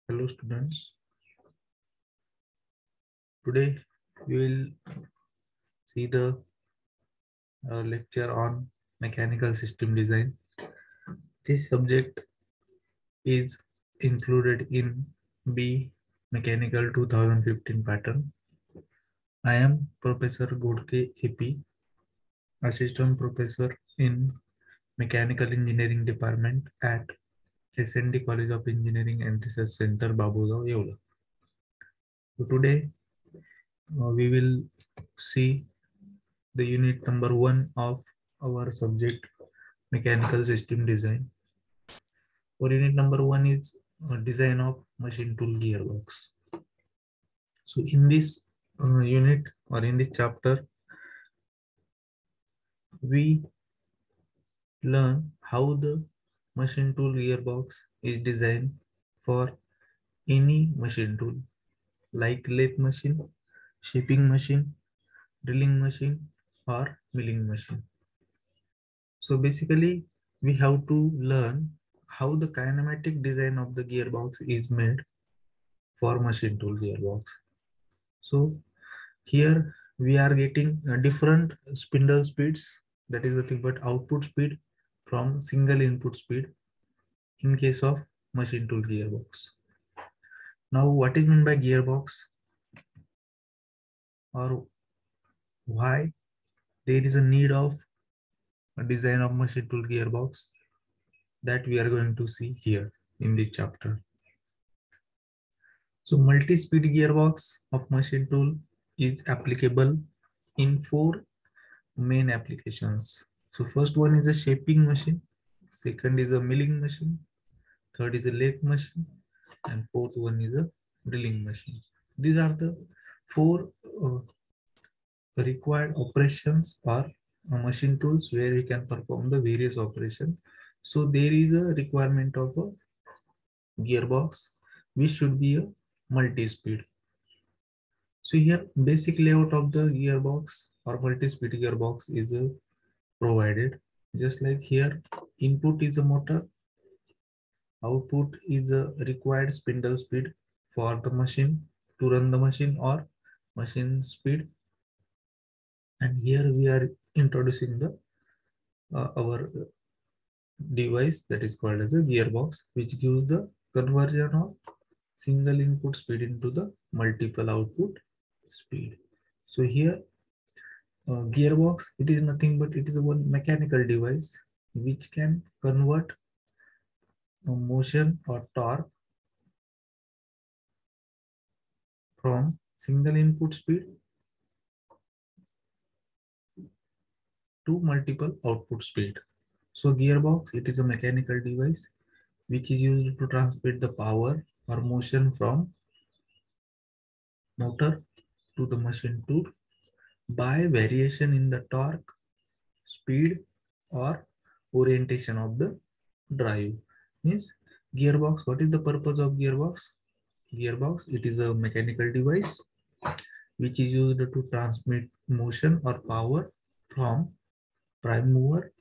Hello students, today we will see the lecture on mechanical system design. This subject is included in B Mechanical 2015 pattern. I am Professor Godke AP, Assistant Professor in Mechanical Engineering Department at SND College of Engineering and Research Center, Babogao, Yeola. So today we will see the unit number 1 of our subject mechanical system design. For unit number 1 is design of machine tool gearbox. So in this unit or in this chapter, we learn how the machine tool gearbox is designed for any machine tool like lathe machine, shaping machine, drilling machine, or milling machine. So basically, we have to learn how the kinematic design of the gearbox is made for machine tool gearbox. So here we are getting different spindle speeds, that is the thing, but output speed from single input speed in case of machine tool gearbox. Now what is meant by gearbox, or why there is a need of a design of machine tool gearbox, that we are going to see here in this chapter. So multi-speed gearbox of machine tool is applicable in 4 main applications. So first one is a shaping machine, second is a milling machine, third is a lathe machine, and fourth one is a drilling machine. These are the 4 required operations or machine tools where we can perform the various operations. So there is a requirement of a gearbox which should be a multi-speed. So here basic layout of the gearbox or multi-speed gearbox is provided. Just like here, input is a motor, output is a required spindle speed for the machine to run the machine or machine speed. And here we are introducing the our device that is called as a gearbox, which gives the conversion of single input speed into the multiple output speed. So here gearbox, it is nothing but it is a one mechanical device which can convert motion or torque from single input speed to multiple output speed. So gearbox, it is a mechanical device which is used to transmit the power or motion from motor to the machine tool by variation in the torque, speed, or orientation of the drive. Means gearbox, what is the purpose of gearbox? Gearbox, it is a mechanical device which is used to transmit motion or power from prime mover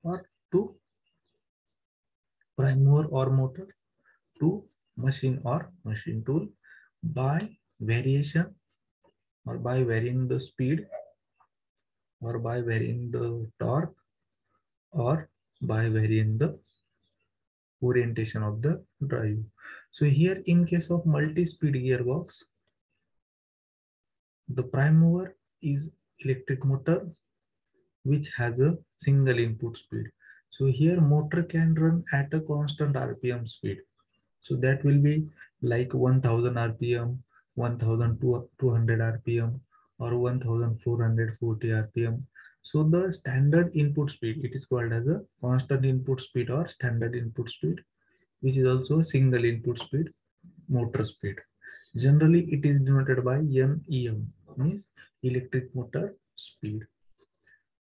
or to prime mover or motor to machine or machine tool by variation or by varying the speed or by varying the torque or by varying the orientation of the drive. So here in case of multi-speed gearbox, the prime mover is electric motor which has a single input speed. So here motor can run at a constant RPM speed. So that will be like 1000 RPM, 1200 RPM, or 1440 RPM. So the standard input speed, it is called as a constant input speed or standard input speed, which is also a single input speed, motor speed. Generally, it is denoted by NEM, means electric motor speed.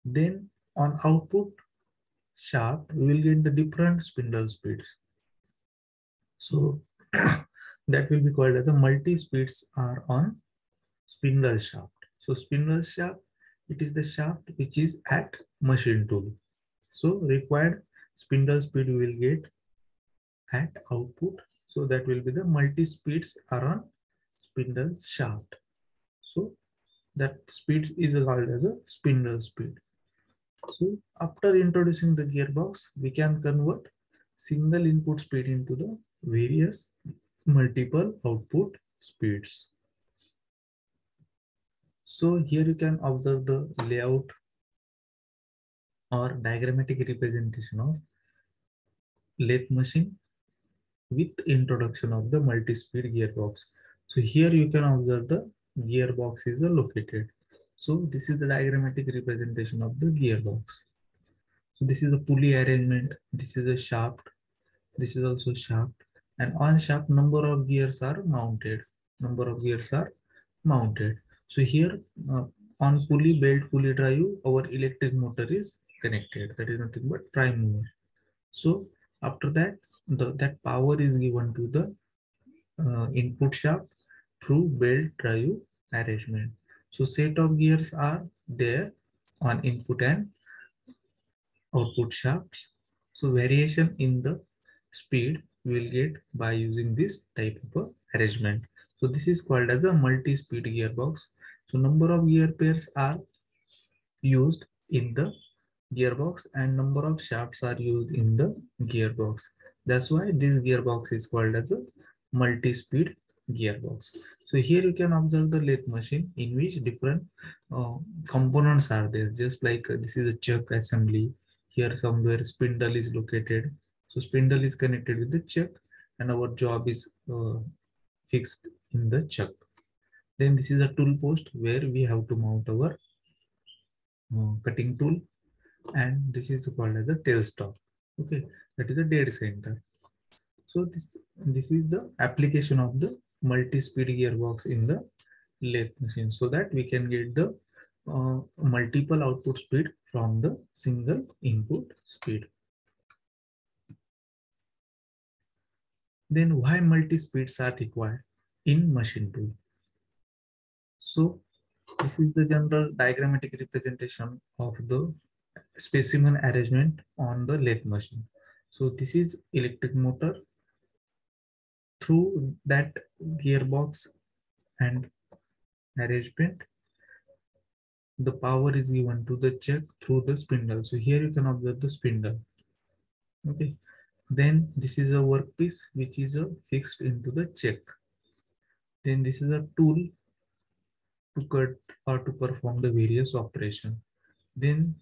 Then on output shaft, we will get the different spindle speeds. So that will be called as a multi-speeds are on spindle shaft. So spindle shaft, it is the shaft which is at machine tool. So required spindle speed we will get at output So that will be the multi-speeds are on spindle shaft. So that speed is called as a spindle speed. So after introducing the gearbox, we can convert single input speed into the various multiple output speeds. So here you can observe the layout or diagrammatic representation of lathe machine with introduction of the multi-speed gearbox. So here you can observe the gearbox is located. So this is the diagrammatic representation of the gearbox. So this is the pulley arrangement. This is a shaft. This is also shaft. And on shaft, number of gears are mounted. Number of gears are mounted. So here on pulley belt pulley drive, our electric motor is connected. That is nothing but prime mover. So after that, that power is given to the input shaft through belt drive arrangement. So set of gears are there on input and output shafts. So variation in the speed we will get by using this type of arrangement. So this is called as a multi-speed gearbox. So number of gear pairs are used in the gearbox and number of shafts are used in the gearbox. That's why this gearbox is called as a multi-speed gearbox. So here you can observe the lathe machine in which different components are there. Just like this is a chuck assembly. Here somewhere spindle is located. So spindle is connected with the chuck and our job is fixed in the chuck. Then this is a tool post where we have to mount our cutting tool, and this is called as a tailstock. Okay, that is a dead center. So this is the application of the multi-speed gearbox in the lathe machine, so that we can get the multiple output speed from the single input speed. Then why multi-speeds are required in machine tool? So this is the general diagrammatic representation of the specimen arrangement on the lathe machine. So this is electric motor. Through that gearbox and arrangement, the power is given to the chuck through the spindle. So here you can observe the spindle. Okay. Then this is a workpiece which is fixed into the chuck. Then this is a tool to cut or to perform the various operation. Then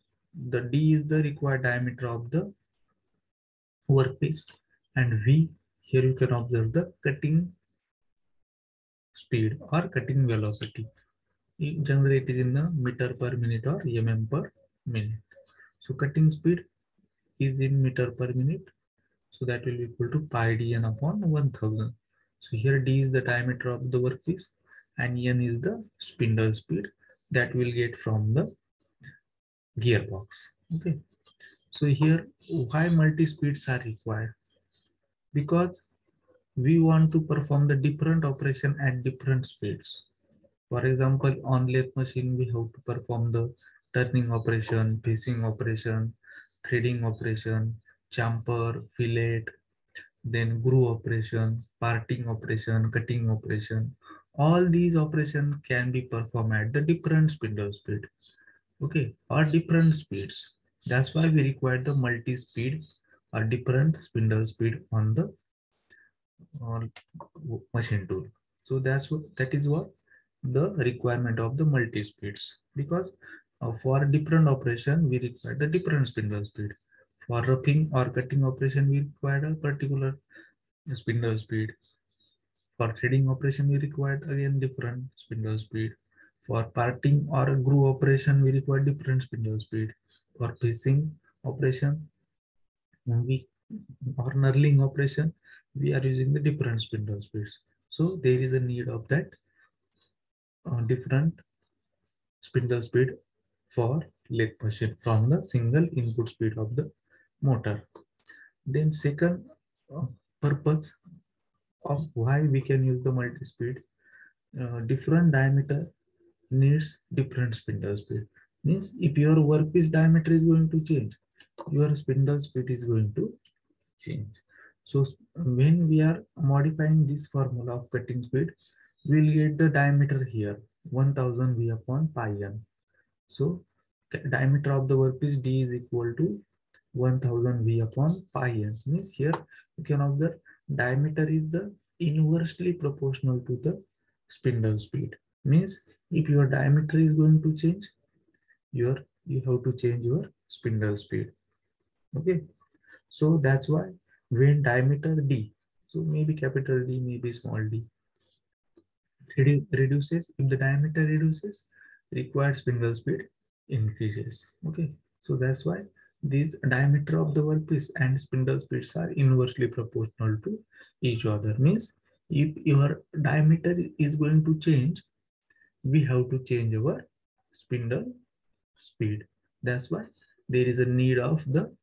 the D is the required diameter of the workpiece, and V, here you can observe the cutting speed or cutting velocity. Generally it is in the meter per minute or per minute. So cutting speed is in meter per minute. So that will be equal to pi dn upon 1000. So here d is the diameter of the workpiece and n is the spindle speed that we'll get from the gearbox. Okay. So here why multi-speeds are required? Because we want to perform the different operation at different speeds. For example, on lathe machine, we have to perform the turning operation, piecing operation, threading operation, chamfer, fillet, then groove operation, parting operation, cutting operation. All these operations can be performed at the different spindle speed, okay, or different speeds. That's why we require the multi-speed or different spindle speed on the uh, machine tool. So that is what the requirement of the multi speeds, because for different operation we require the different spindle speed. For roughing or cutting operation we require a particular spindle speed. For threading operation we require again different spindle speed. For parting or groove operation we require different spindle speed. For piecing operation we or knurling operation we are using the different spindle speeds. So there is a need of that different spindle speed for lathe machine from the single input speed of the motor. Then second purpose of why we can use the multi-speed, different diameter needs different spindle speed. Means if your workpiece diameter is going to change, your spindle speed is going to change. So when we are modifying this formula of cutting speed, we'll get the diameter here 1000 V upon pi n. So diameter of the workpiece D is equal to 1000 V upon pi n. Means here you can observe diameter is the inversely proportional to the spindle speed. Means if your diameter is going to change, you have to change your spindle speed. Okay. So that's why when diameter D, so maybe capital D, maybe small d, reduces, if the diameter reduces, required spindle speed increases. Okay. So that's why this diameter of the workpiece and spindle speeds are inversely proportional to each other. Means if your diameter is going to change, we have to change our spindle speed. That's why there is a need of the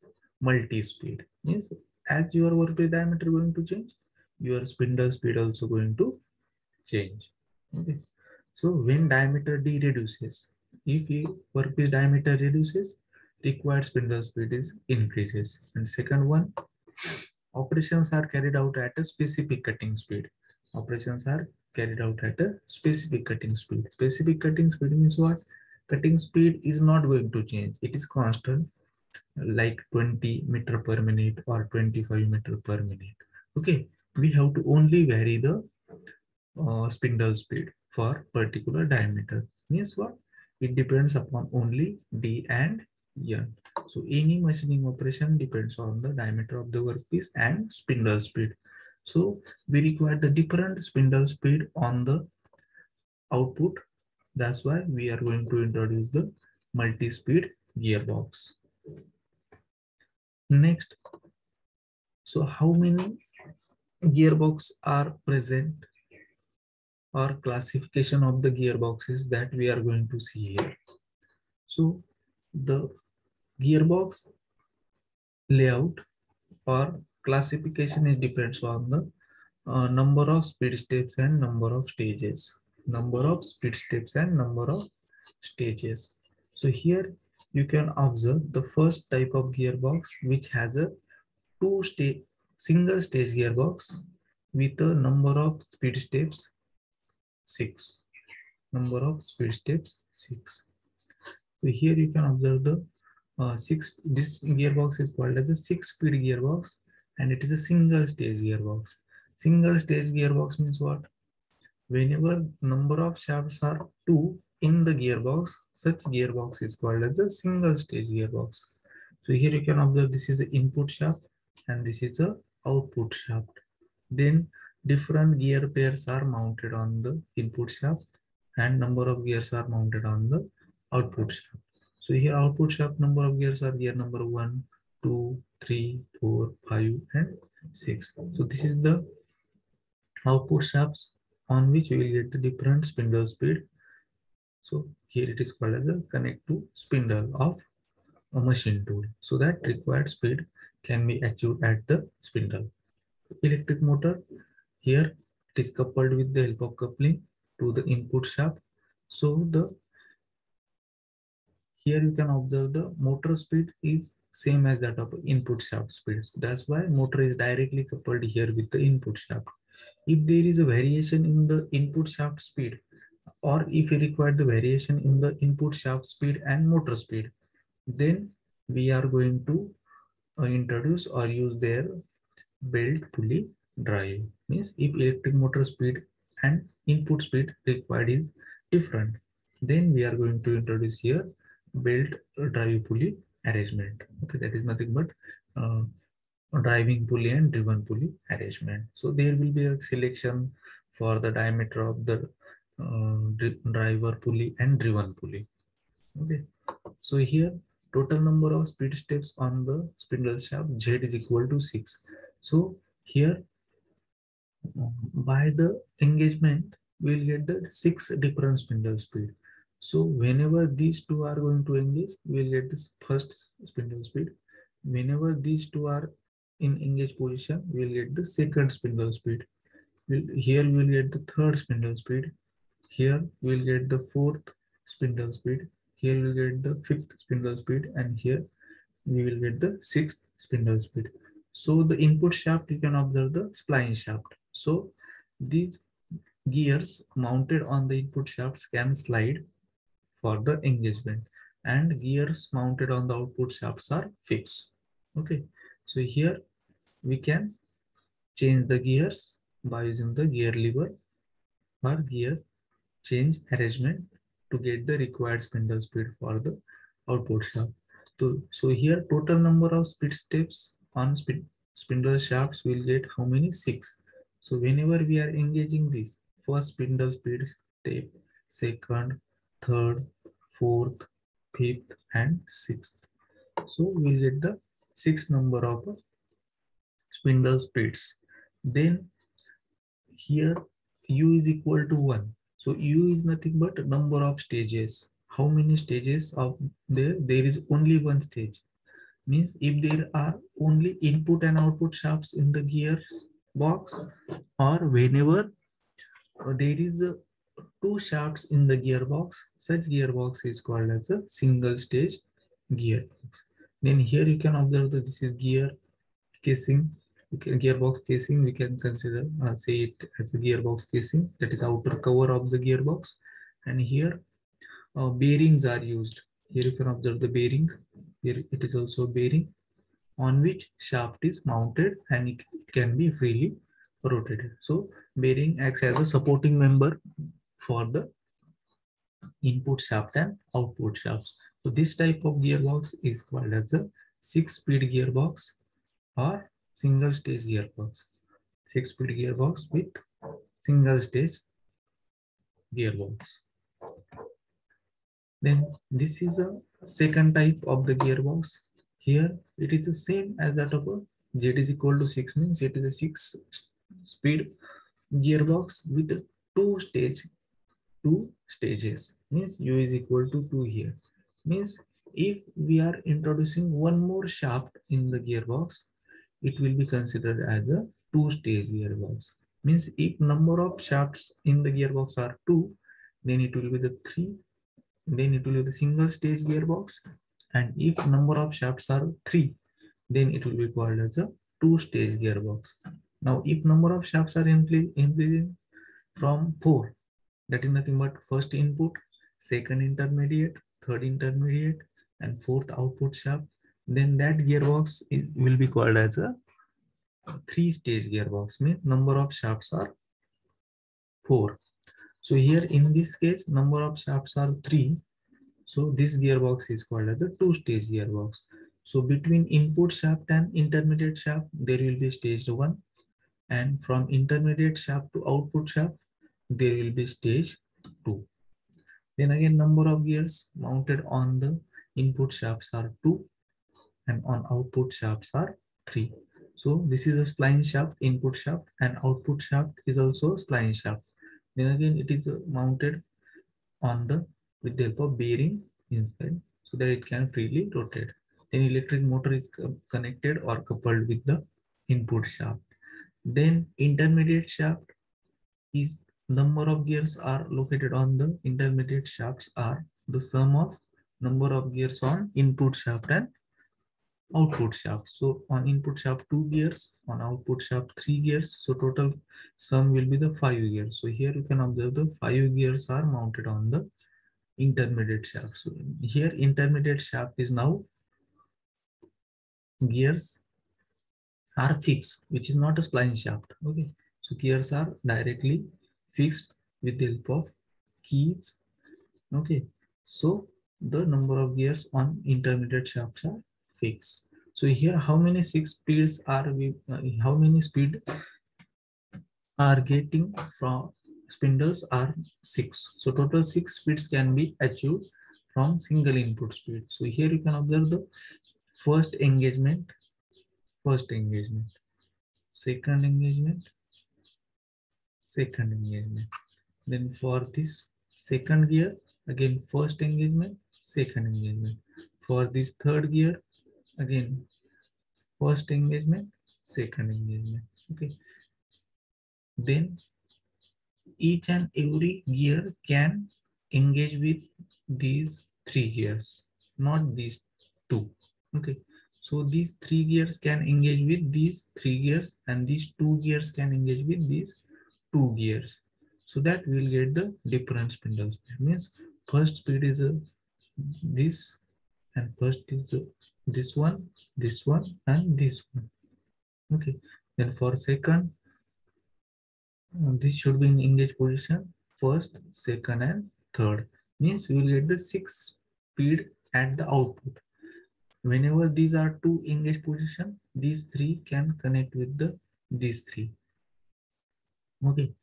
multi-speed. Means as your workpiece diameter going to change, your spindle speed also going to change. Okay. So when diameter D reduces, if your workpiece diameter reduces, required spindle speed is increases. And second one, operations are carried out at a specific cutting speed. Operations are carried out at a specific cutting speed. Specific cutting speed means what? Cutting speed is not going to change. It is constant, like 20 meter per minute or 25 meter per minute. Okay. We have to only vary the spindle speed for particular diameter. Means what? It depends upon only D and N. So any machining operation depends on the diameter of the workpiece and spindle speed. So we require the different spindle speed on the output. That's why we are going to introduce the multi-speed gearbox. Next, so how many gearbox are present, or classification of the gearboxes that we are going to see here. So the gearbox layout or classification is depends on the number of speed steps and number of stages. Number of speed steps and number of stages. So here you can observe the first type of gearbox, which has a two-stage single stage gearbox with a number of speed steps 6. Number of speed steps 6. So here you can observe the six. This gearbox is called as a 6-speed gearbox, and it is a single stage gearbox. Single stage gearbox means what? Whenever number of shafts are 2 in the gearbox, such gearbox is called as a single stage gearbox. So here you can observe this is the input shaft and this is the output shaft. Then different gear pairs are mounted on the input shaft and number of gears are mounted on the output shaft. So here output shaft number of gears are gear number 1, 2, 3, 4, 5 and 6. So this is the output shafts on which we will get the different spindle speed. So here it is called as a connect to spindle of a machine tool. So that required speed can be achieved at the spindle. Electric motor, here it is coupled with the help of coupling to the input shaft. So the here you can observe the motor speed is same as that of input shaft speed. That's why motor is directly coupled here with the input shaft. If there is a variation in the input shaft speed, or if we require the variation in the input shaft speed and motor speed, then we are going to introduce or use their belt pulley drive. Means if electric motor speed and input speed required is different, then we are going to introduce here belt drive pulley arrangement. Okay, that is nothing but driving pulley and driven pulley arrangement. So there will be a selection for the diameter of the driver pulley and driven pulley. Okay, so here total number of speed steps on the spindle shaft Z is equal to 6. So here by the engagement we'll get the 6 different spindle speed. So whenever these two are going to engage, we'll get this first spindle speed. Whenever these two are in engage position, we'll get the second spindle speed. Here we'll get the third spindle speed. Here we'll get the fourth spindle speed. Here we'll get the fifth spindle speed, and here we will get the sixth spindle speed. So the input shaft, you can observe the spline shaft. So these gears mounted on the input shafts can slide for the engagement, and gears mounted on the output shafts are fixed. Okay, so here we can change the gears by using the gear lever or gear change arrangement to get the required spindle speed for the output shaft. So here total number of speed steps on spindle shafts will get how many? 6. So whenever we are engaging this first spindle speed step, second, third, fourth, fifth and sixth. So we'll get the 6 number of spindle speeds. Then here u is equal to 1. So u is nothing but number of stages. How many stages of there is only one stage. Means if there are only input and output shafts in the gear box, or whenever there is two shafts in the gearbox, such gearbox is called as a single stage gearbox. Then here you can observe that this is gear casing, gearbox casing. We can consider say it as a gearbox casing, that is outer cover of the gearbox. And here bearings are used. Here you can observe the bearing. Here it is also bearing on which shaft is mounted, and it can be freely rotated. So bearing acts as a supporting member for the input shaft and output shafts. So this type of gearbox is called as a 6-speed gearbox or single stage gearbox. 6-speed gearbox with single stage gearbox. Then this is a second type of the gearbox. Here it is the same as that of a Z is equal to 6, means it is a 6-speed gearbox with two stages, means u is equal to 2 here. Means if we are introducing one more shaft in the gearbox, it will be considered as a 2-stage gearbox. Means if number of shafts in the gearbox are 2, then it will be the 3, then it will be the single stage gearbox. And if number of shafts are 3, then it will be called as a 2-stage gearbox. Now if number of shafts are increasing from 4, that is nothing but first input, second intermediate, third intermediate and fourth output shaft, then that gearbox will be called as a 3-stage gearbox. Means number of shafts are 4. So here in this case number of shafts are 3. So this gearbox is called as a 2-stage gearbox. So between input shaft and intermediate shaft there will be stage 1, and from intermediate shaft to output shaft there will be stage 2. Then again number of gears mounted on the input shafts are 2 and on output shafts are 3. So this is a spline shaft, input shaft, and output shaft is also a spline shaft. Then again it is mounted on the with the help of bearing inside so that it can freely rotate. Then electric motor is connected or coupled with the input shaft. Then intermediate shaft is number of gears are located on the intermediate shafts are the sum of number of gears on input shaft and output shaft. So on input shaft 2 gears, on output shaft 3 gears. So total sum will be the 5 gears. So here you can observe the 5 gears are mounted on the intermediate shaft. So here intermediate shaft is now gears are fixed, which is not a spline shaft. Okay, so gears are directly fixed with the help of keys. Okay, so the number of gears on intermediate shafts are fixed. So here how many 6 speeds are we how many speed are getting from spindles are 6. So total 6 speeds can be achieved from single input speed. So here you can observe the first engagement, second engagement, second engagement. Then for this second gear, again first engagement, second engagement. For this third gear, again first engagement, second engagement. Okay. Then each and every gear can engage with these 3 gears, not these 2. Okay. So these three gears can engage with these three gears, and these two gears can engage with these two gears. So that we will get the different spindle speed. Means first speed is this, and first is this one, and this one. Okay. Then for second, this should be in engage position, first, second, and third. Means we will get the six speed at the output. Whenever these are two engage position, these three can connect with these three. Okay.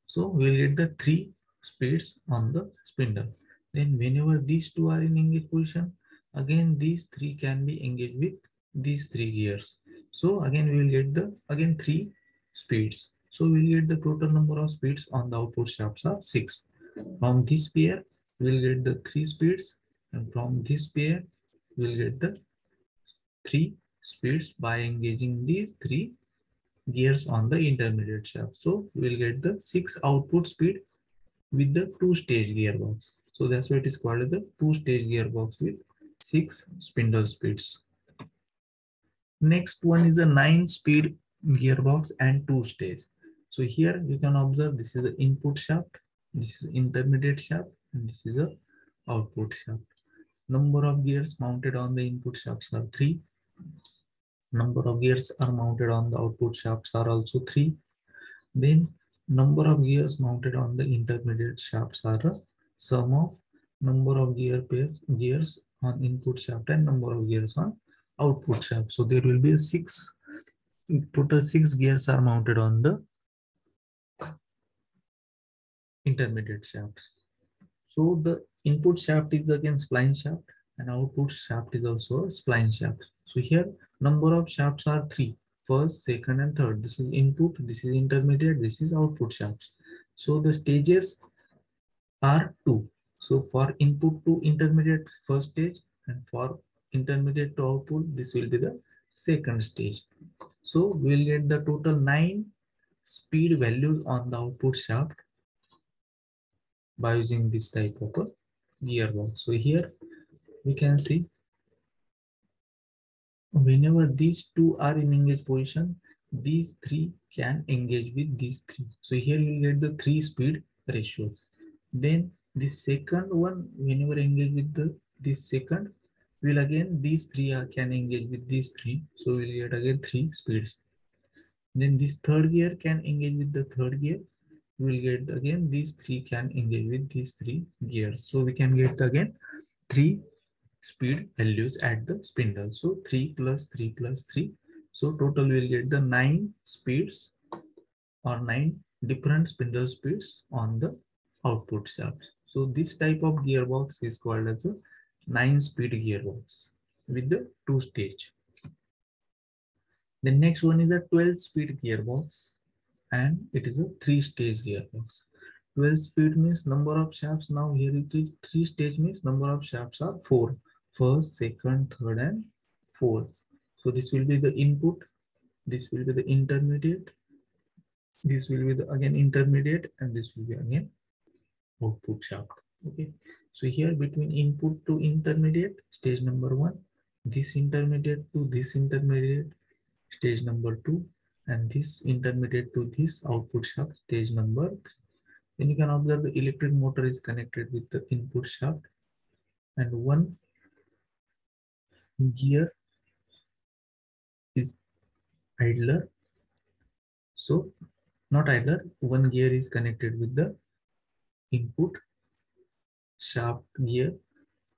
So we'll get the three speeds on the spindle. Then whenever these two are in engaged position, again these three can be engaged with these three gears. So again we will get the again three speeds. So we'll get the total number of speeds on the output shafts are six. From this pair, we'll get the three speeds, and from this pair, we'll get the three speeds by engaging these three gears on the intermediate shaft. So we'll get the six output speed with the two-stage gearbox. So that's why it is called as the two-stage gearbox with six spindle speeds. Next one is a 9-speed gearbox and two-stage. So here you can observe this is the input shaft, this is intermediate shaft, and this is a output shaft. Number of gears mounted on the input shafts are 3. Number of gears are mounted on the output shafts are also 3. Then number of gears mounted on the intermediate shafts are a sum of number of gears on input shaft and number of gears on output shaft. So there will be total 6 gears are mounted on the intermediate shafts. So the input shaft is again spline shaft, and output shaft is also a spline shaft. So here number of shafts are 3. First, second, and third. This is input, this is intermediate, this is output shafts. So the stages are 2. So for input to intermediate, first stage, and for intermediate to output, this will be the second stage. So we will get the total 9 speed values on the output shaft by using this type of a gearbox. So here we can see whenever these two are in engaged position, these three can engage with these three. So here you will get the 3 speed ratios. Then the second one, whenever engage with this second, will again these three can engage with these three. So we'll get again 3 speeds. Then this third gear can engage with the third gear. We'll get again these three can engage with these 3 gears. So we can get again 3 speed values at the spindle. So 3 plus 3 plus 3. So total we'll get the 9 speeds or 9 different spindle speeds on the output shaft. So this type of gearbox is called as a 9-speed gearbox with the 2-stage. The next one is a 12-speed gearbox, and it is a 3-stage gearbox. 12 speed means number of shafts. Now here it is 3-stage means number of shafts are 4. First, second, third, and fourth. So this will be the input. This will be the intermediate. This will be the again intermediate, and this will be again output shaft. Okay. So here between input to intermediate, stage number 1. This intermediate to this intermediate, stage number 2. And this intermediate to this output shaft, stage number 3. Then you can observe the electric motor is connected with the input shaft, and one gear is idler. So not idler, one gear is connected with the input shaft gear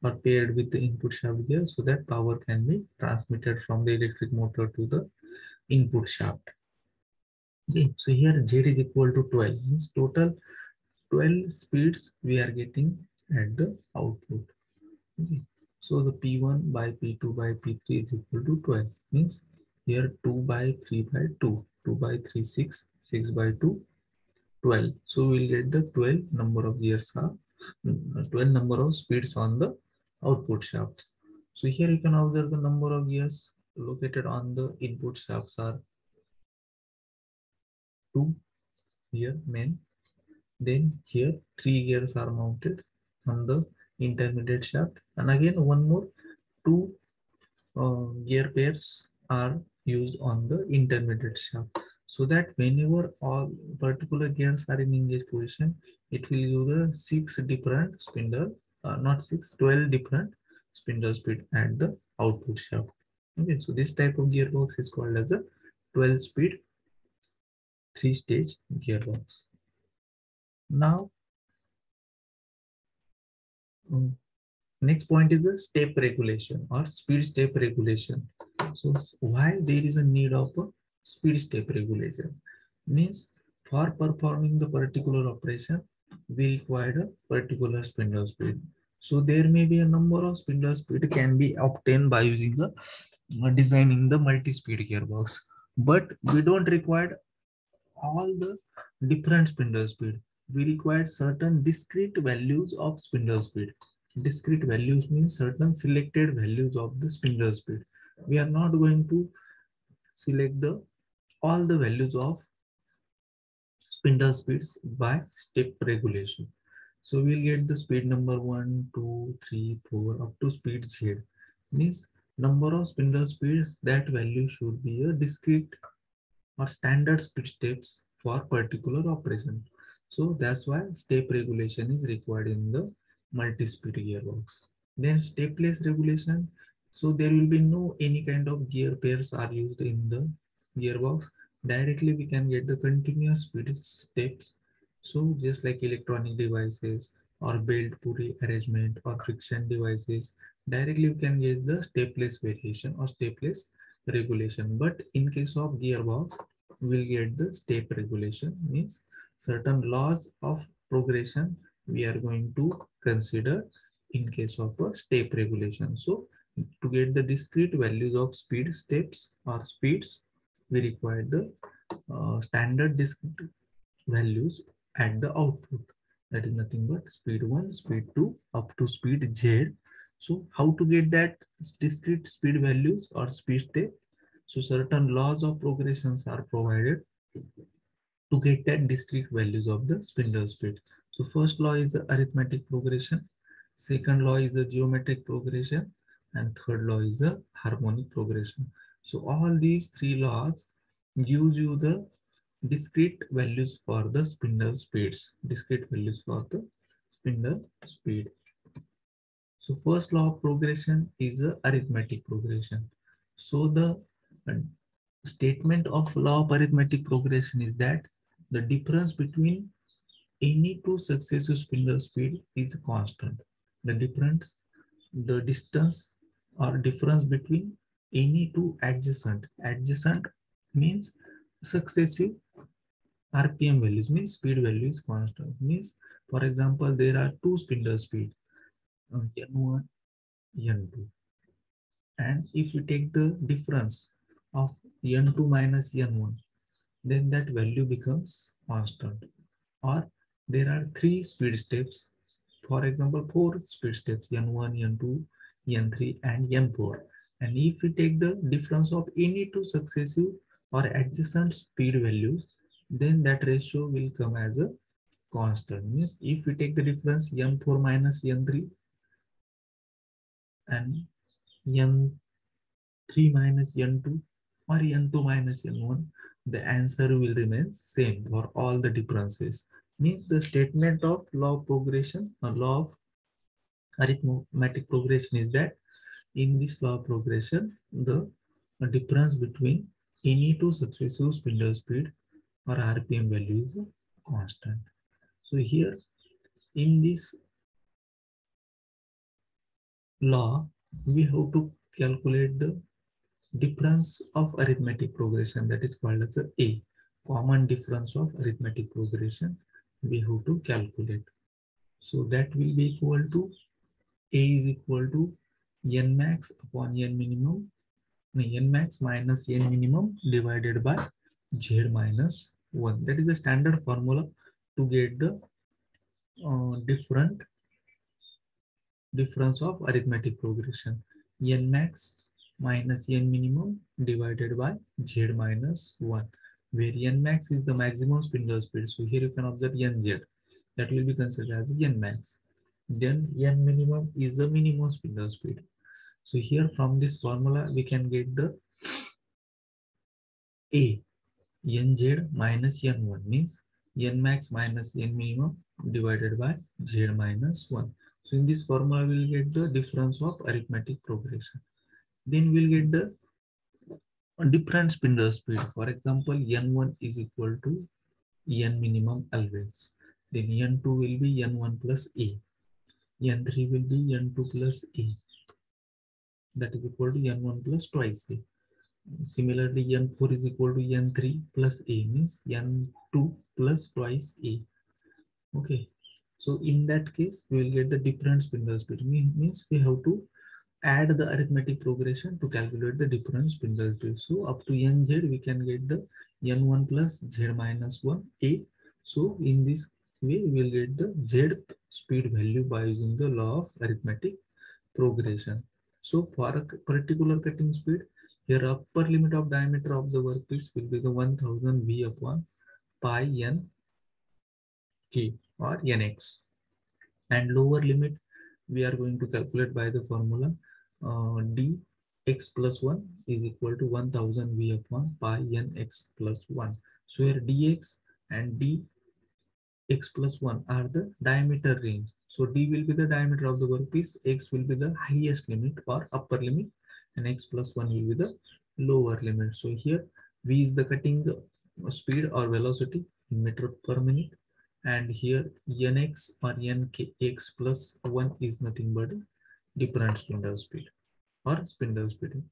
or paired with the input shaft gear, so that power can be transmitted from the electric motor to the input shaft. Okay, so here Z is equal to 12, means total 12 speeds we are getting at the output. Okay. So the P1 by P2 by P3 is equal to 12, means here 2 by 3 by 2, 2 by 3, 6, 6 by 2, 12. So we'll get the 12 number of gears, 12 number of speeds on the output shaft. So here you can observe the number of gears located on the input shafts are 2 here main. Then here 3 gears are mounted on the intermediate shaft, and again one more 2 gear pairs are used on the intermediate shaft, so that whenever all particular gears are in engaged position, it will give the 6 different spindle, not 6, 12 different spindle speed at the output shaft. Okay, so this type of gearbox is called as a 12 speed 3-stage gearbox. Now, um, next point is the step regulation or speed step regulation. So why there is a need of a speed step regulation? Means for performing the particular operation, we require a particular spindle speed. So there may be a number of spindle speed can be obtained by using the designing the multi-speed gearbox. But we don't require all the different spindle speed. We require certain discrete values of spindle speed. Discrete values means certain selected values of the spindle speed. We are not going to select the all the values of spindle speeds by step regulation. So we'll get the speed number 1, 2, 3, 4 up to speed Z. Means number of spindle speeds, that value should be a discrete or standard speed steps for particular operation. So that's why step regulation is required in the multi-speed gearbox. Then stepless regulation. So there will be no any kind of gear pairs are used in the gearbox. Directly we can get the continuous speed steps. So just like electronic devices or belt pulley arrangement or friction devices, directly we can get the stepless variation or stepless regulation. But in case of gearbox, we'll get the step regulation, means certain laws of progression we are going to consider in case of a step regulation. So to get the discrete values of speed steps or speeds, we require the standard discrete values at the output. That is nothing but speed 1, speed 2 up to speed Z. So how to get that discrete speed values or speed step? So certain laws of progressions are provided to get that discrete values of the spindle speed. So first law is the arithmetic progression, second law is the geometric progression, and third law is the harmonic progression. So all these three laws gives you the discrete values for the spindle speeds, discrete values for the spindle speed. So first law of progression is a arithmetic progression. So the statement of law of arithmetic progression is that the difference between any two successive spindle speed is constant. The difference, the distance or difference between any two adjacent means successive RPM values, means speed value is constant. Means for example, there are two spindle speed, N1, N2. And if we take the difference of N2 minus N1, then that value becomes constant. Or there are three speed steps, for example, four speed steps, N1, N2, N3, and N4. And if we take the difference of any two successive or adjacent speed values, then that ratio will come as a constant. Means if we take the difference N4 minus N3 and N3 minus N2 or N2 minus N1, the answer will remain same for all the differences. Means the statement of law of progression or law of arithmetic progression is that in this law of progression, the difference between any two successive spindle speed or RPM value is constant. So here in this law, we have to calculate the difference of arithmetic progression, that is called as a common difference of arithmetic progression we have to calculate. So that will be equal to A is equal to n max upon n minimum, no, n max minus n minimum divided by z minus 1. That is the standard formula to get the difference of arithmetic progression. N max minus n minimum divided by z minus 1, where n max is the maximum spindle speed. So here you can observe nz, that will be considered as n max. Then n minimum is the minimum spindle speed. So here from this formula we can get the A, nz minus n1 means n max minus n minimum divided by z minus 1. So in this formula we'll get the difference of arithmetic progression. Then we'll get the different spindle speed. For example, n1 is equal to n minimum always. Then n2 will be n1 plus a. n3 will be n2 plus a. That is equal to n1 plus twice a. Similarly, n4 is equal to n3 plus a means n2 plus twice a. Okay. So in that case, we will get the different spindle speed. Means we have to add the arithmetic progression to calculate the different spindle speed. So up to nz, we can get the n1 plus z minus 1 a. So in this way, we will get the z speed value by using the law of arithmetic progression. So for a particular cutting speed, here upper limit of diameter of the workpiece will be the 1000 V upon pi n k or nx, and lower limit we are going to calculate by the formula d x plus 1 is equal to 1000 V upon pi n x plus 1. So here dx and d x plus 1 are the diameter range. So d will be the diameter of the workpiece, x will be the highest limit or upper limit, and x plus 1 will be the lower limit. So here v is the cutting speed or velocity in meter per minute, and here nx or nkx plus 1 is nothing but different spindle speed or spindle speed.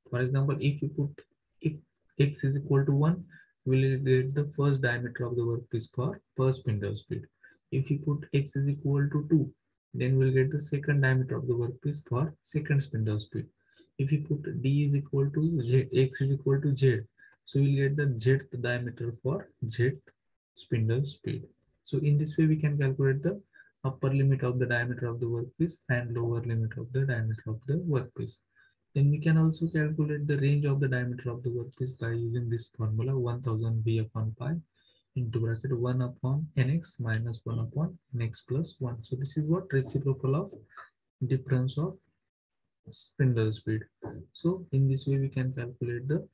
For example, if you put x is equal to 1, we will get the first diameter of the workpiece per spindle speed. If you put x is equal to 2, then we'll get the second diameter of the workpiece per second spindle speed. If you put d is equal to z, x is equal to z, so we'll get the zth diameter for zth spindle speed. So in this way, we can calculate the upper limit of the diameter of the workpiece and lower limit of the diameter of the workpiece. Then we can also calculate the range of the diameter of the workpiece by using this formula 1000 V upon pi into bracket 1 upon nx minus 1 upon nx plus 1. So this is what reciprocal of difference of spindle speed. So in this way we can calculate the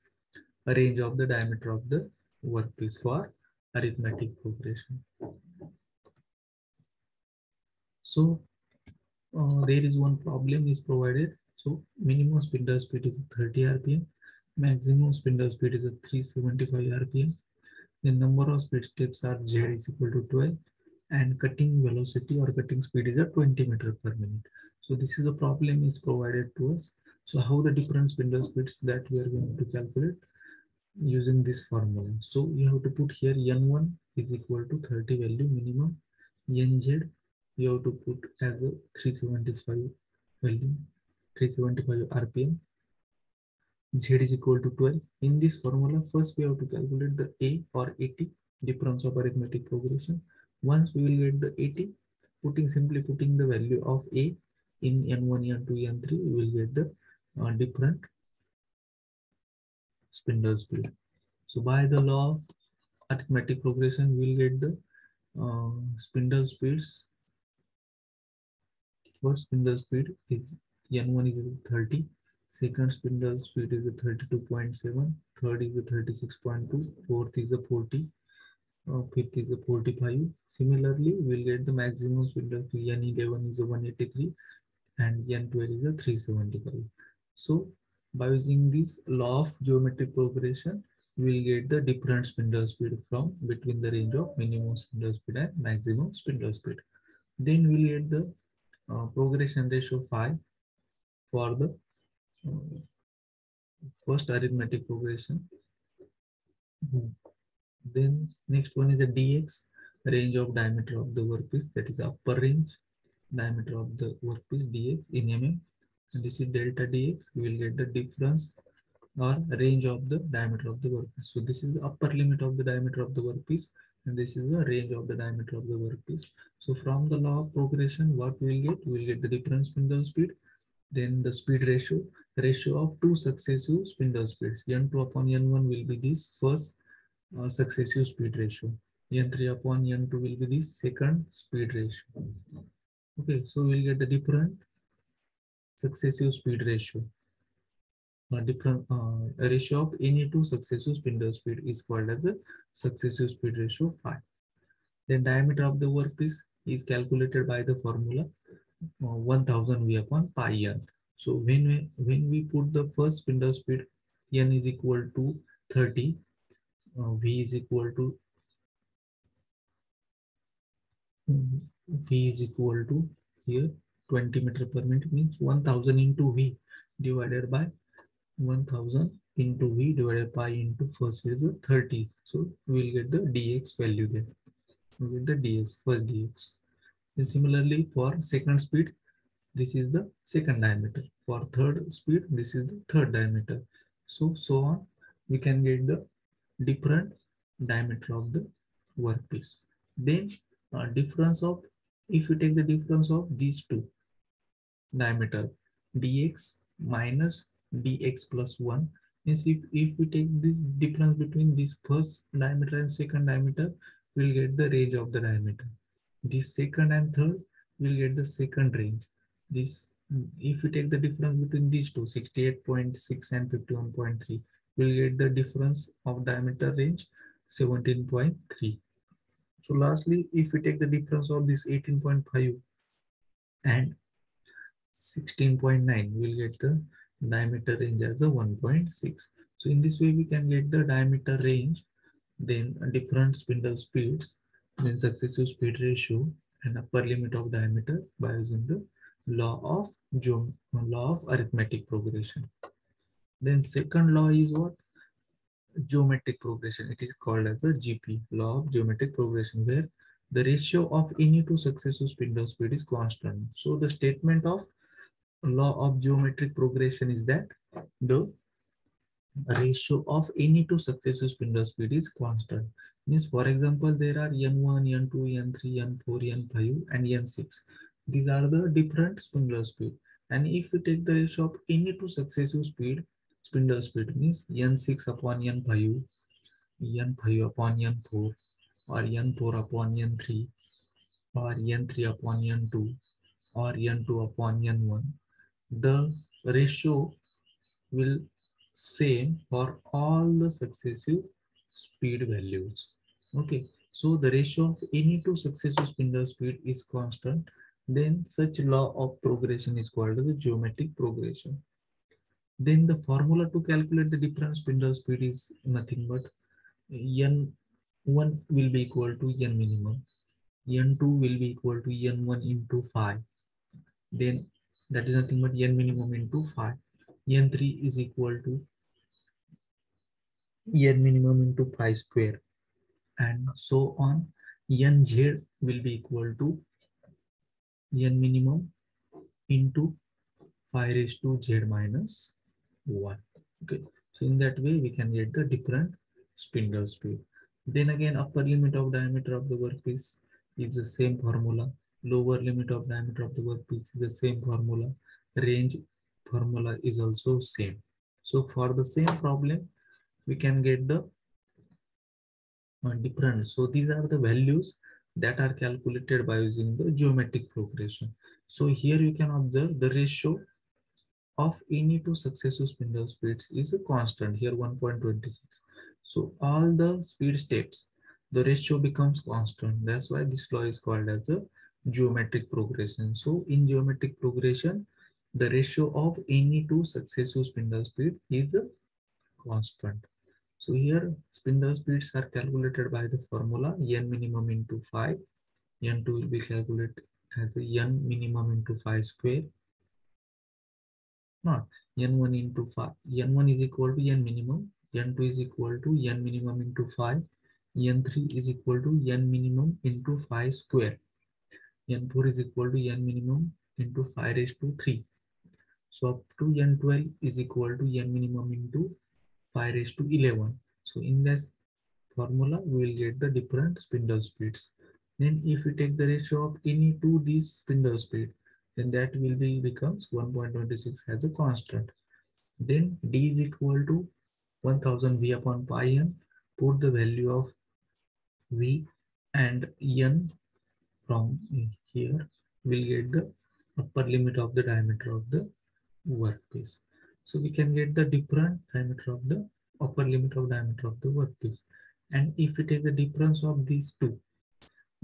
range of the diameter of the workpiece for arithmetic progression. So there is one problem is provided. So minimum spindle speed is 30 rpm, maximum spindle speed is 375 rpm. The number of speed steps are z is equal to 12, and cutting velocity or cutting speed is 20 meter per minute. So this is the problem is provided to us. So how the different spindle speeds that we are going to calculate using this formula. So you have to put here n1 is equal to 30 value minimum, nz you have to put as a 375 value, 375 rpm, z is equal to 12. In this formula, first we have to calculate the a or 80 difference of arithmetic progression. Once we will get the 80, simply putting the value of a in n1, n2, n3, we will get the different spindle speed. So by the law of arithmetic progression, we will get the spindle speeds. First spindle speed is n1 is 30, second spindle speed is 32.7, third is 36.2, fourth is 40, fifth is 45. Similarly, we'll get the maximum spindle speed n11 is 183 and n12 is 375. So by using this law of geometric progression, we'll get the different spindle speed from between the range of minimum spindle speed and maximum spindle speed. Then we'll get the progression ratio 5 for the uh, first arithmetic progression. Then next one is the dx, range of diameter of the workpiece, that is upper range diameter of the workpiece dx in mm, and this is delta dx. We will get the difference or range of the diameter of the workpiece. So this is the upper limit of the diameter of the workpiece, and this is the range of the diameter of the workpiece. So from the law of progression, what we will get? We will get the difference spindle speed, then the speed ratio of two successive spindle speeds. N2 upon N1 will be this first successive speed ratio. N3 upon N2 will be the second speed ratio. Okay, so we'll get the different successive speed ratio. A ratio of any two successive spindle speed is called as a successive speed ratio phi. Then diameter of the workpiece is calculated by the formula 1000 V upon pi n. So when we put the first spindle speed, n is equal to 30, V is equal to V is equal to here 20 meter per minute, means 1000 into V divided by 1000 into V divided by into first is 30. So we will get the dx value there. We get the dx first dx. And similarly for second speed, this is the second diameter. For third speed, this is the third diameter. So on, we can get the different diameter of the workpiece. Then difference of, if you take the difference of these two diameter, dx minus dx plus 1, means if we take this difference between this first diameter and second diameter, we'll get the range of the diameter. This second and third, we'll get the second range. This, if we take the difference between these two, 68.6 and 51.3, we'll get the difference of diameter range 17.3. So lastly, if we take the difference of this 18.5 and 16.9, we'll get the diameter range as a 1.6. So in this way, we can get the diameter range, then different spindle speeds, then successive speed ratio, and upper limit of diameter by using the law of arithmetic progression. Then second law is what? Geometric progression. It is called as a GP, law of geometric progression, where the ratio of any two successive spindle speed is constant. So the statement of law of geometric progression is that the ratio of any two successive spindle speed is constant. Means, for example, there are n1, n2, n3, n4, n5, and n6. These are the different spindle speed. And if we take the ratio of any two successive spindle speed, means n6 upon n5, n5 upon n4, or n4 upon n3, or n3 upon n2, or n2 upon n1, the ratio will same for all the successive speed values. Okay, so the ratio of any two successive spindle speed is constant, then such law of progression is called the geometric progression. Then the formula to calculate the different spindle speed is nothing but n1 will be equal to n minimum, n2 will be equal to n1 into 5, then that is nothing but n minimum into 5, n3 is equal to n minimum into 5 square, and so on. Nz will be equal to n minimum into 5 raised to z minus 1. Okay, so in that way we can get the different spindle speed. Then again, upper limit of diameter of the workpiece is the same formula, lower limit of diameter of the workpiece is the same formula, range formula is also same. So for the same problem, we can get the different. So these are the values that are calculated by using the geometric progression. So here you can observe the ratio of any two successive spindle speeds is a constant, here 1.26. So all the speed steps, the ratio becomes constant. That's why this law is called as a geometric progression. So in geometric progression, the ratio of any two successive spindle speed is a constant. So here spindle speeds are calculated by the formula n minimum into 5. N2 will be calculated as a n minimum into 5 square. Not n1 into 5. N1 is equal to n minimum. N2 is equal to n minimum into 5. N3 is equal to n minimum into 5 square. N4 is equal to n minimum into 5 raised to 3. So up to n12 is equal to n minimum into 5 raised to 11. So in this formula, we will get the different spindle speeds. Then if we take the ratio of any to these spindle speed, then that will be becomes 1.26 as a constant. Then D is equal to 1000 V upon pi n. Put the value of V and n from here. We'll get the upper limit of the diameter of the workpiece. So we can get the different diameter of the upper limit of diameter of the workpiece. And if we take the difference of these two,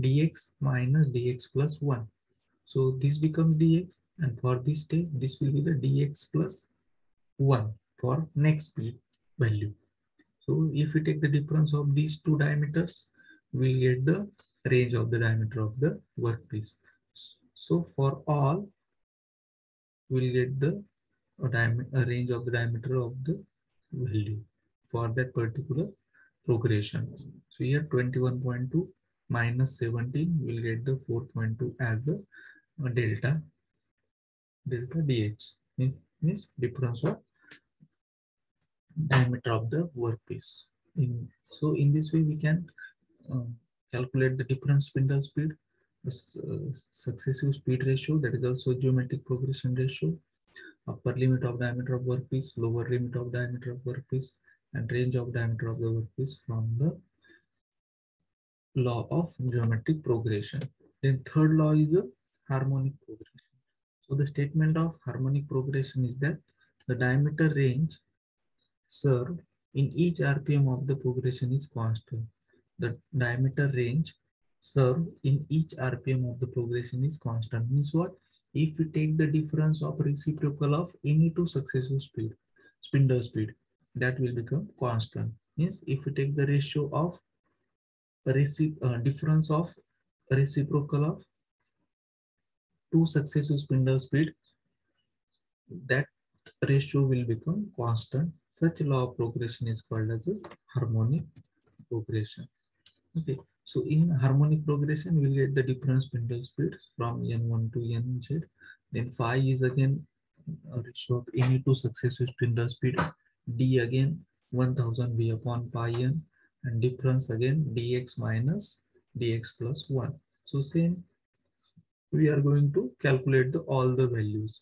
dx minus dx plus 1. So this becomes dx, and for this stage, this will be the dx plus 1 for next speed value. So if we take the difference of these two diameters, we'll get the range of the diameter of the workpiece. So for all, we'll get the a range of the diameter of the value for that particular progression. So here 21.2 minus 17, we'll get the 4.2 as the delta dx, means difference of diameter of the workpiece. So in this way, we can uh, calculate the different spindle speed, successive speed ratio, that is also geometric progression ratio, upper limit of diameter of workpiece, lower limit of diameter of workpiece, and range of diameter of the workpiece from the law of geometric progression. Then third law is the harmonic progression. So the statement of harmonic progression is that the diameter range served in each RPM of the progression is constant. The diameter range served in each RPM of the progression is constant. Means what? If we take the difference of reciprocal of any two successive spindle speed, that will become constant. Means if we take the ratio of difference of reciprocal of two successive spindle speed, that ratio will become constant. Such law of progression is called as a harmonic progression. Okay, so in harmonic progression, we'll get the different spindle speeds from N1 to Nz. Then phi is again a ratio of any two successive spindle speed. D again 1000 V upon pi n, and difference again dx minus dx plus 1. So same, we are going to calculate all the values.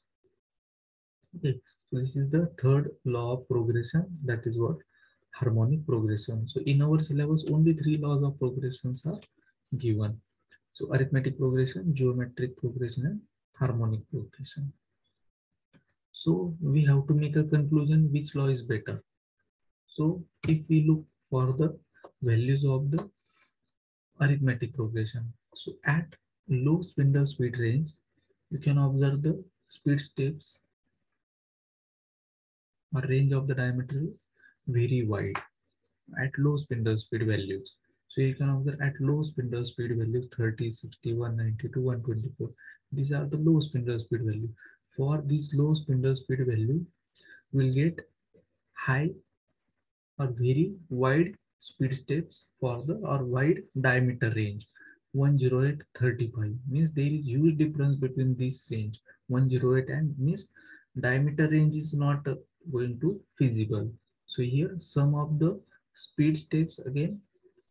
Okay, so this is the third law of progression, that is what? Harmonic progression. So in our syllabus, only three laws of progressions are given. So arithmetic progression, geometric progression, and harmonic progression. So we have to make a conclusion which law is better. So if we look for the values of the arithmetic progression, so at low spindle speed range, you can observe the speed steps or range of the diameter is very wide at low spindle speed values. So you can observe at low spindle speed values 30, 60, 192, 124. These are the low spindle speed value. For these low spindle speed value, we'll get high or very wide speed steps for the or wide diameter range. 108, 35 means there is huge difference between this range. 108 and means diameter range is not going to feasible. So here some of the speed steps again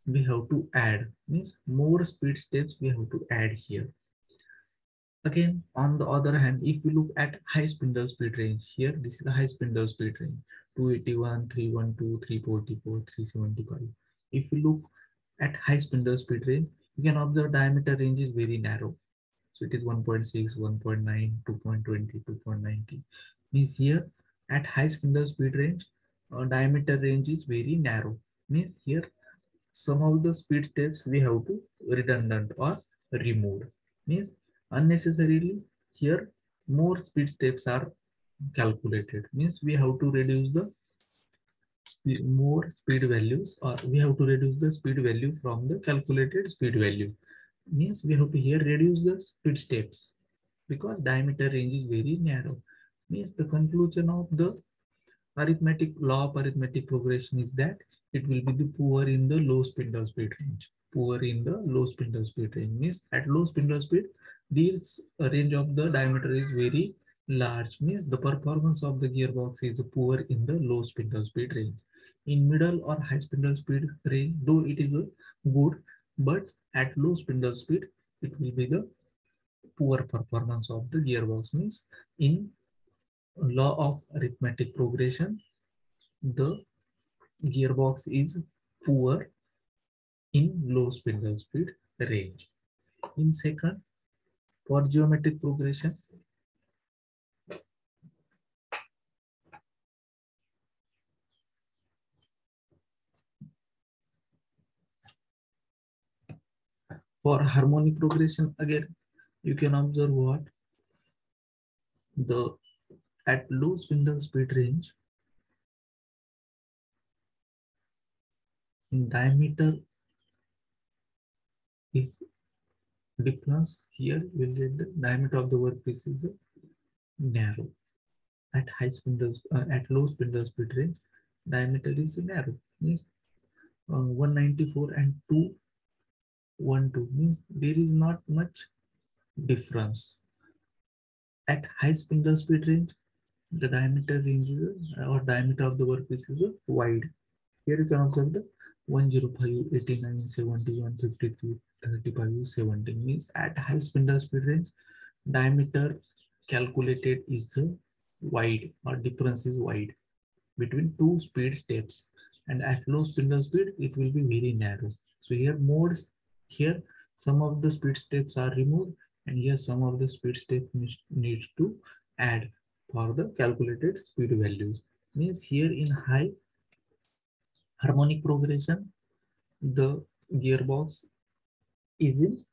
we have to add, means more speed steps we have to add here. Again, on the other hand, if we look at high spindle speed range, here this is the high spindle speed range, 281, 312, 344, 375. If we look at high spindle speed range, you can observe diameter range is very narrow. So it is 1.6, 1.9, 2.20, 2.90. Means here at high spindle speed range, diameter range is very narrow. Means here some of the speed steps we have to redundant or removed. Means unnecessarily here more speed steps are calculated. Means we have to reduce the more speed values, or we have to reduce the speed value from the calculated speed value. Means we have to here reduce the speed steps because diameter range is very narrow. Means the conclusion of the arithmetic law of arithmetic progression is that it will be the poor in the low spindle speed range. Poor in the low spindle speed range means at low spindle speed, this range of the diameter is very large. Means the performance of the gearbox is poor in the low spindle speed range. In middle or high spindle speed range, though it is a good, but at low spindle speed, it will be the poor performance of the gearbox. Means in law of arithmetic progression, the gearbox is poor in low spindle speed range. In second, for geometric progression, For harmonic progression, again, you can observe what the at low spindle speed range, in diameter is difference. Here we'll get the diameter of the workpiece is narrow. At at low spindle speed range, diameter is narrow. Means 194 and 212 means there is not much difference. At high spindle speed range, the diameter range is, or diameter of the workpiece is wide. Here you can observe the 105, 89, 71, 53, 35, 70 means at high spindle speed range, diameter calculated is wide or difference is wide between two speed steps, and at low spindle speed it will be very narrow. So here modes, here some of the speed steps are removed, and here some of the speed steps needs to add for the calculated speed values. Means here in high harmonic progression, the gearbox is in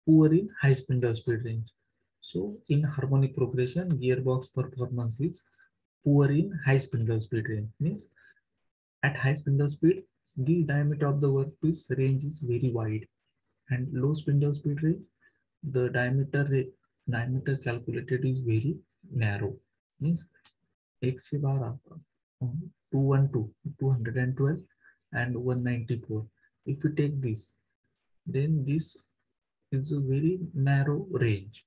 poor in high spindle speed range. So in harmonic progression, gearbox performance is poor in high spindle speed range. Means at high spindle speed, the diameter of the workpiece range is very wide, and low spindle speed range, the diameter calculated is very narrow. Means 112, 212, 212 and 194. If we take this, then this is a very narrow range.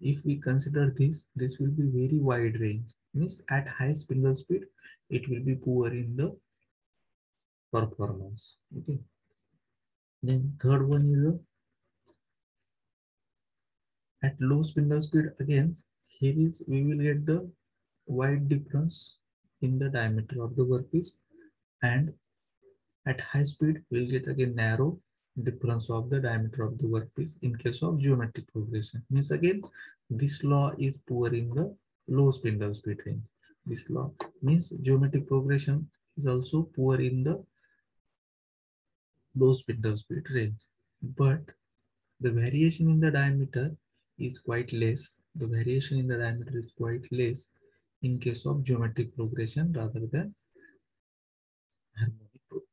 If we consider this will be very wide range. Means at high spindle speed, it will be poor in the performance. Okay. Then third one is at low spindle speed. Again, here is we will get the wide difference in the diameter of the workpiece, and at high speed we'll get again narrow difference of the diameter of the workpiece in case of geometric progression. Means again this law is poor in the low spindle speed range. This law means geometric progression is also poor in the low spindle speed range, but the variation in the diameter is quite less. The variation in the diameter is quite less in case of geometric progression rather than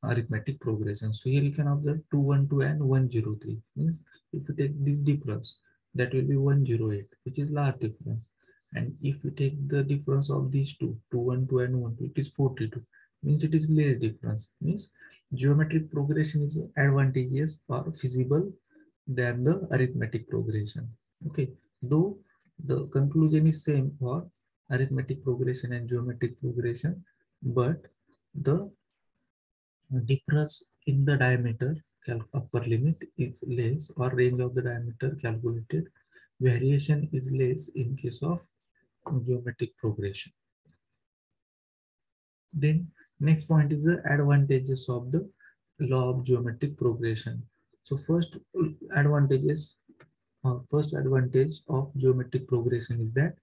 arithmetic progression. So here you can observe 212 and 103. Means if you take this difference, that will be 108, which is large difference. And if you take the difference of these two, 212 and 112, it is 42. Means it is less difference. Means geometric progression is advantageous or feasible than the arithmetic progression. Okay, though the conclusion is same for arithmetic progression and geometric progression, but the difference in the diameter upper limit is less, or range of the diameter calculated variation is less in case of geometric progression. Then next point is the advantages of the law of geometric progression. So first advantage of geometric progression is that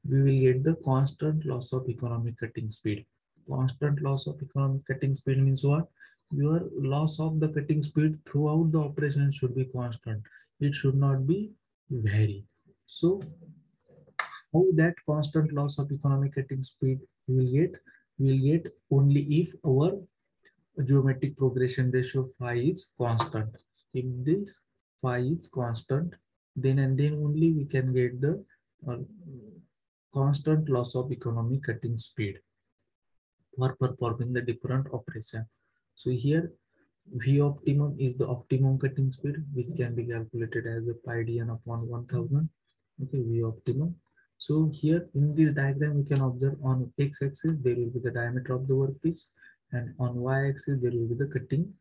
we will get the constant loss of economic cutting speed. Constant loss of economic cutting speed means what? Your loss of the cutting speed throughout the operation should be constant. It should not be vary. So how that constant loss of economic cutting speed we will get? We will get only if our geometric progression ratio phi is constant. If this phi is constant, then and then only we can get the uh, constant loss of economic cutting speed for performing the different operation. So here V optimum is the optimum cutting speed, which can be calculated as a pi dn upon 1000. Okay, V optimum. So here in this diagram, we can observe on x-axis there will be the diameter of the workpiece, and on y-axis there will be the cutting.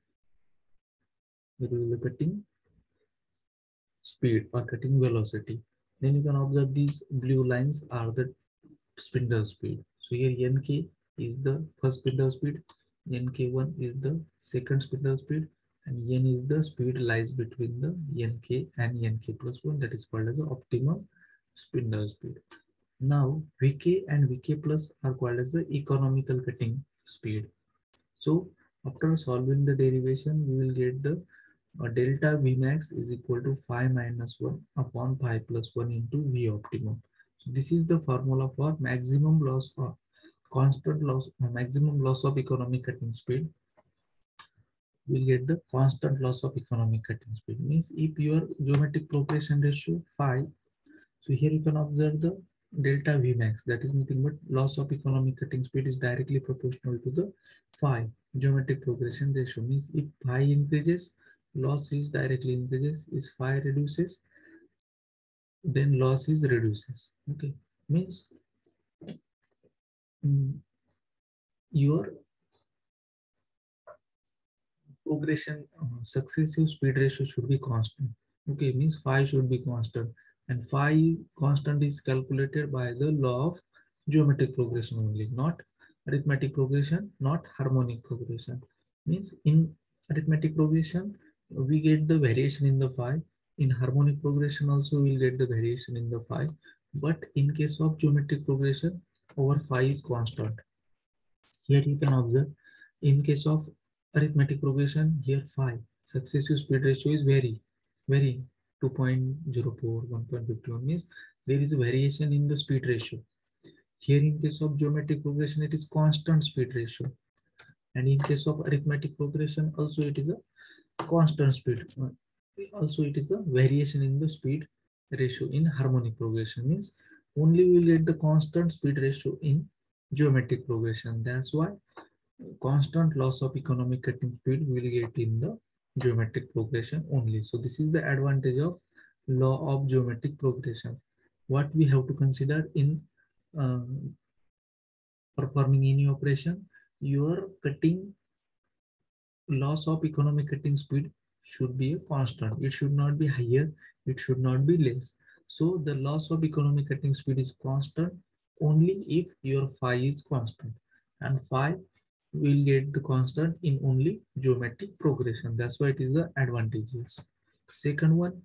There will be the cutting speed or cutting velocity. Then you can observe these blue lines are the spindle speed. So here Nk is the first spindle speed, Nk1 is the second spindle speed, and N is the speed lies between the Nk and Nk plus 1, that is called as the optimum spindle speed. Now Vk and Vk plus are called as the economical cutting speed. So after solving the derivation, we will get the delta Vmax is equal to phi minus 1 upon phi plus 1 into V optimum. So this is the formula for maximum loss or constant loss, maximum loss of economic cutting speed. We'll get the constant loss of economic cutting speed. Means if your geometric progression ratio phi, so here you can observe the delta Vmax, that is nothing but loss of economic cutting speed is directly proportional to the phi geometric progression ratio. Means if phi increases, loss is directly increases. If phi reduces, then loss is reduces. Okay, means your progression successive speed ratio should be constant. Okay, means phi should be constant, and phi constant is calculated by the law of geometric progression only, not arithmetic progression, not harmonic progression. Means in arithmetic progression we get the variation in the phi. In harmonic progression also we'll get the variation in the phi, but in case of geometric progression our phi is constant. Here you can observe, in case of arithmetic progression, here phi successive speed ratio is very 2.04, 1.51 means there is a variation in the speed ratio. Here in case of geometric progression, it is constant speed ratio. And in case of arithmetic progression, also it is a constant speed. Also it is a variation in the speed ratio in harmonic progression. Means only we will get the constant speed ratio in geometric progression. That's why constant loss of economic cutting speed we will get in the geometric progression only. So this is the advantage of law of geometric progression. What we have to consider in uh, performing any operation, your cutting loss of economic cutting speed should be a constant. It should not be higher, it should not be less. So the loss of economic cutting speed is constant only if your phi is constant, and phi will get the constant in only geometric progression. That's why it is the advantages. Second one,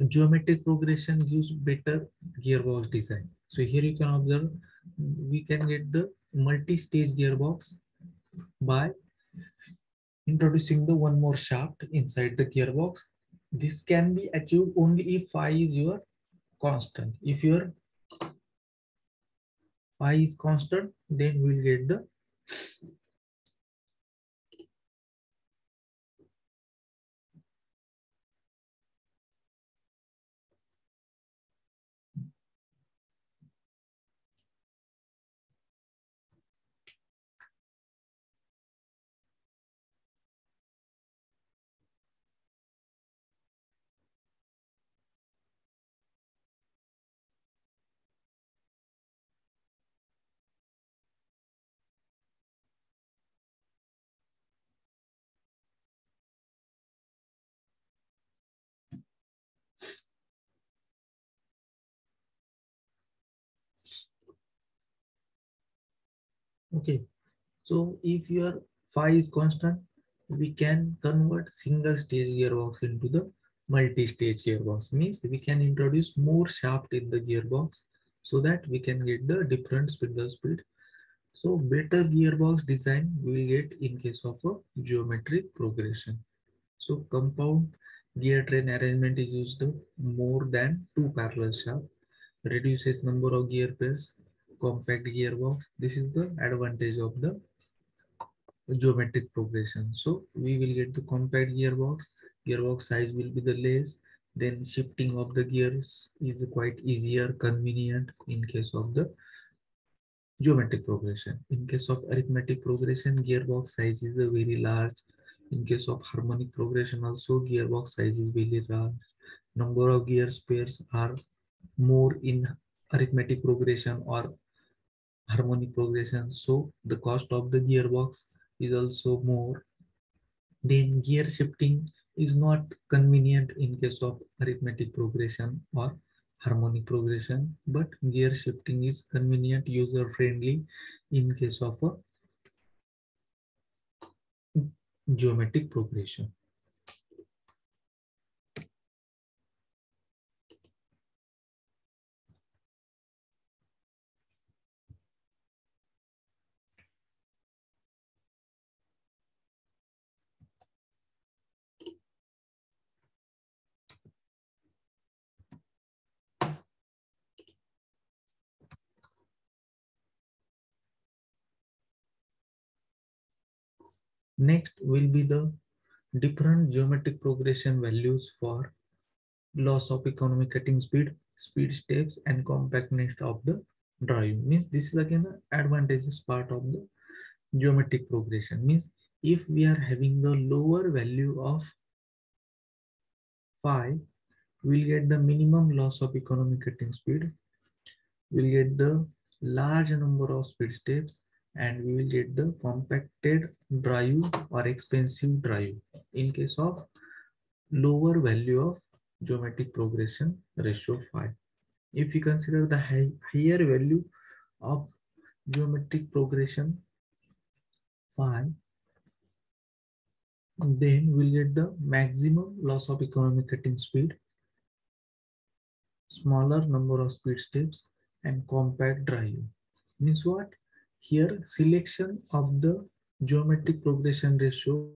geometric progression gives better gearbox design. So here you can observe we can get the multi-stage gearbox by introducing the one more shaft inside the gearbox. This can be achieved only if phi is your constant. If your phi is constant, then we'll get the okay. So if your phi is constant, we can convert single stage gearbox into the multi-stage gearbox. Means we can introduce more shaft in the gearbox so that we can get the different spindle speed. So better gearbox design we will get in case of a geometric progression. So compound gear train arrangement is used more than two parallel shafts, reduces number of gear pairs, compact gearbox. This is the advantage of the geometric progression. So we will get the compact gearbox. Gearbox size will be the less. Then shifting of the gears is quite easier, convenient in case of the geometric progression. In case of arithmetic progression, gearbox size is very large. In case of harmonic progression, also gearbox size is very large. Number of gears pairs are more in arithmetic progression or harmonic progression. So the cost of the gearbox is also more. Then gear shifting is not convenient in case of arithmetic progression or harmonic progression, but gear shifting is convenient, user friendly in case of a geometric progression. Next will be the different geometric progression values for loss of economic cutting speed, speed steps, and compactness of the drive. Means this is again the advantageous part of the geometric progression. Means if we are having the lower value of phi, we'll get the minimum loss of economic cutting speed, we'll get the large number of speed steps, and we will get the compacted drive or expensive drive in case of lower value of geometric progression ratio phi. If we consider the higher value of geometric progression phi, then we'll get the maximum loss of economic cutting speed, smaller number of speed steps, and compact drive. Means what? Here selection of the geometric progression ratio